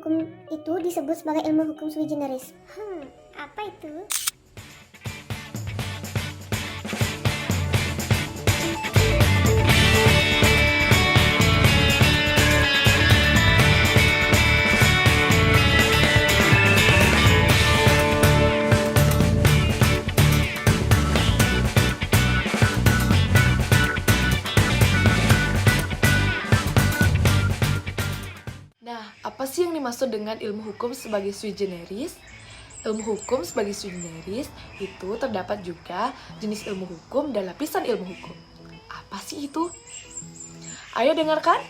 hukum itu disebut sebagai ilmu hukum sui generis. Apa itu? Nah, apa sih yang dimaksud dengan ilmu hukum sebagai sui generis? Ilmu hukum sebagai sui generis itu terdapat juga jenis ilmu hukum dan lapisan ilmu hukum. Apa sih itu? Ayo dengarkan.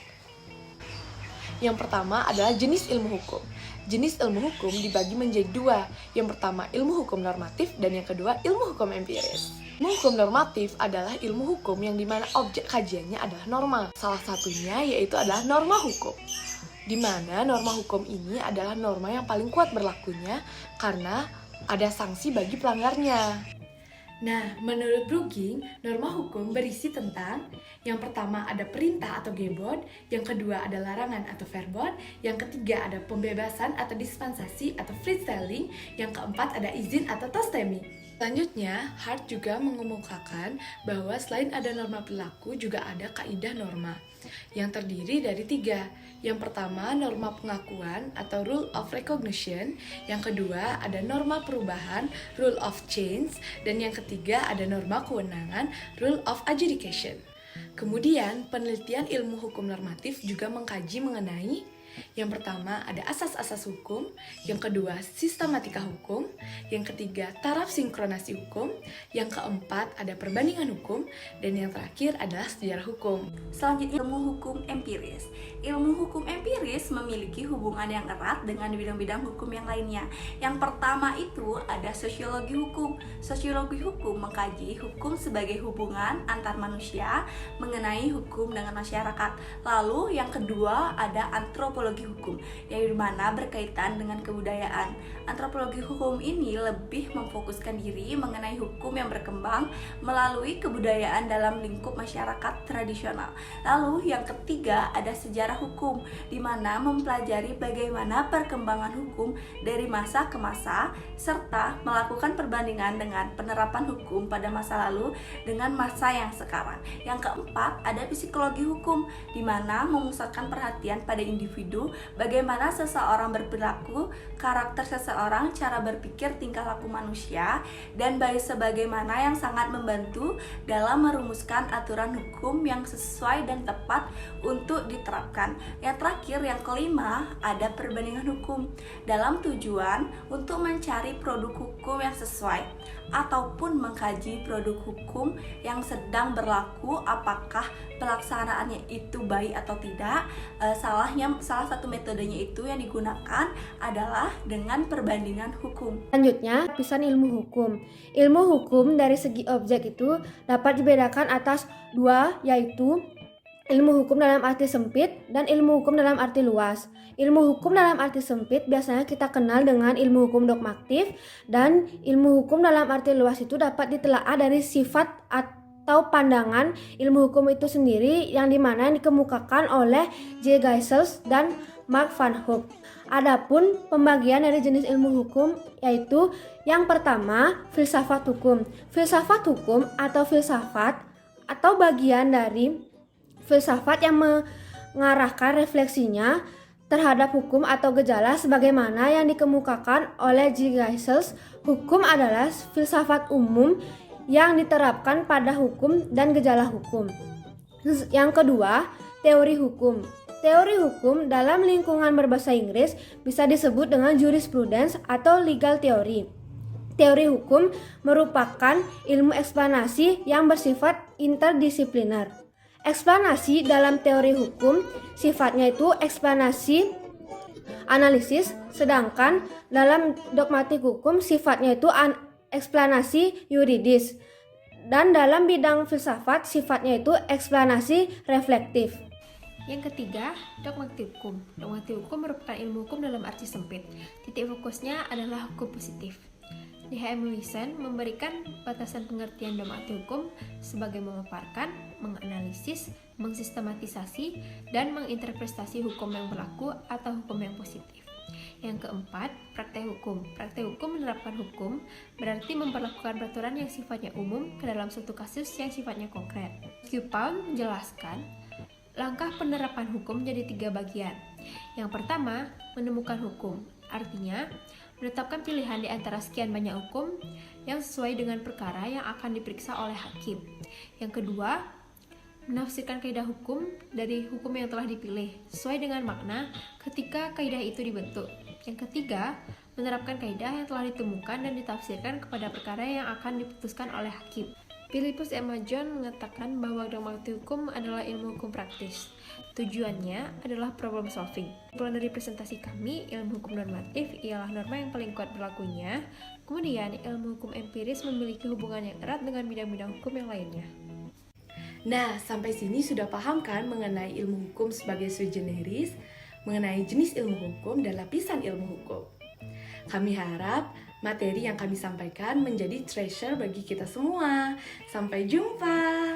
Yang pertama adalah jenis ilmu hukum. Jenis ilmu hukum dibagi menjadi dua. Yang pertama ilmu hukum normatif dan yang kedua ilmu hukum empiris. Ilmu hukum normatif adalah ilmu hukum yang dimana objek kajiannya adalah norma. Salah satunya yaitu adalah norma hukum. Di mana norma hukum ini adalah norma yang paling kuat berlakunya karena ada sanksi bagi pelanggarnya. Nah, menurut Brueging, norma hukum berisi tentang yang pertama ada perintah atau gebod, yang kedua ada larangan atau verbod, yang ketiga ada pembebasan atau dispensasi atau freestyling, yang keempat ada izin atau tostemi. Selanjutnya, Hart juga mengemukakan bahwa selain ada norma perilaku juga ada kaidah norma yang terdiri dari tiga. Yang pertama, norma pengakuan atau rule of recognition. Yang kedua, ada norma perubahan, rule of change. Dan yang ketiga, ada norma kewenangan, rule of adjudication. Kemudian, penelitian ilmu hukum normatif juga mengkaji mengenai yang pertama ada asas-asas hukum, yang kedua sistematika hukum, yang ketiga taraf sinkronasi hukum, yang keempat ada perbandingan hukum, dan yang terakhir adalah sejarah hukum. Selanjutnya ilmu hukum empiris. Ilmu hukum empiris memiliki hubungan yang erat dengan bidang-bidang hukum yang lainnya. Yang pertama itu ada sosiologi hukum. Sosiologi hukum mengkaji hukum sebagai hubungan antar manusia mengenai hukum dengan masyarakat. Lalu yang kedua ada antropologi hukum, yang dimana berkaitan dengan kebudayaan. Antropologi hukum ini lebih memfokuskan diri mengenai hukum yang berkembang melalui kebudayaan dalam lingkup masyarakat tradisional. Lalu yang ketiga ada sejarah hukum, di mana mempelajari bagaimana perkembangan hukum dari masa ke masa serta melakukan perbandingan dengan penerapan hukum pada masa lalu dengan masa yang sekarang. Yang keempat ada psikologi hukum, di mana memusatkan perhatian pada individu, bagaimana seseorang berperilaku, karakter seseorang, cara berpikir, tingkah laku manusia, dan sebagaimana yang sangat membantu dalam merumuskan aturan hukum yang sesuai dan tepat untuk diterapkan. Yang terakhir, yang kelima, ada perbandingan hukum dalam tujuan untuk mencari produk hukum yang sesuai ataupun mengkaji produk hukum yang sedang berlaku, apakah pelaksanaannya itu baik atau tidak. Salah satu metodenya itu yang digunakan adalah dengan perbandingan hukum. Selanjutnya, lapisan ilmu hukum. Ilmu hukum dari segi objek itu dapat dibedakan atas dua, yaitu ilmu hukum dalam arti sempit dan ilmu hukum dalam arti luas. Ilmu hukum dalam arti sempit biasanya kita kenal dengan ilmu hukum dogmatif, dan ilmu hukum dalam arti luas itu dapat ditelaah dari sifat atau pandangan ilmu hukum itu sendiri yang dimana dikemukakan oleh J. Geisels dan Mark van Hook. Adapun pembagian dari jenis ilmu hukum yaitu yang pertama filsafat hukum. Filsafat hukum atau filsafat atau bagian dari filsafat yang mengarahkan refleksinya terhadap hukum atau gejala sebagaimana yang dikemukakan oleh J. Geisels. Hukum adalah filsafat umum yang diterapkan pada hukum dan gejala hukum. Yang kedua, teori hukum. Teori hukum dalam lingkungan berbahasa Inggris bisa disebut dengan jurisprudence atau legal theory. Teori hukum merupakan ilmu eksplanasi yang bersifat interdisipliner. Eksplanasi dalam teori hukum sifatnya itu eksplanasi analisis, sedangkan dalam dogmatik hukum sifatnya itu eksplanasi yuridis, dan dalam bidang filsafat sifatnya itu eksplanasi reflektif. Yang ketiga, dogmatik hukum. Dogmatik hukum merupakan ilmu hukum dalam arti sempit. Titik fokusnya adalah hukum positif. D.H.M. Lewison memberikan batasan pengertian dogmatik hukum sebagai memaparkan, menganalisis, mengsistematisasi, dan menginterpretasi hukum yang berlaku atau hukum yang positif. Yang keempat, praktek hukum. Praktek hukum menerapkan hukum berarti memperlakukan peraturan yang sifatnya umum ke dalam suatu kasus yang sifatnya konkret. Paul menjelaskan, langkah penerapan hukum menjadi 3 bagian. Yang pertama, menemukan hukum. Artinya, menetapkan pilihan di antara sekian banyak hukum yang sesuai dengan perkara yang akan diperiksa oleh hakim. Yang kedua, menafsirkan kaidah hukum dari hukum yang telah dipilih sesuai dengan makna ketika kaidah itu dibentuk. Yang ketiga, menerapkan kaidah yang telah ditemukan dan ditafsirkan kepada perkara yang akan diputuskan oleh hakim. Philippus Emma John mengatakan bahwa dogmatik hukum adalah ilmu hukum praktis. Tujuannya adalah problem solving. Kesimpulan dari presentasi kami, ilmu hukum normatif ialah norma yang paling kuat berlakunya. Kemudian, ilmu hukum empiris memiliki hubungan yang erat dengan bidang-bidang hukum yang lainnya. Nah, sampai sini sudah paham kan mengenai ilmu hukum sebagai sui generis, mengenai jenis ilmu hukum dan lapisan ilmu hukum. Kami harap materi yang kami sampaikan menjadi treasure bagi kita semua. Sampai jumpa!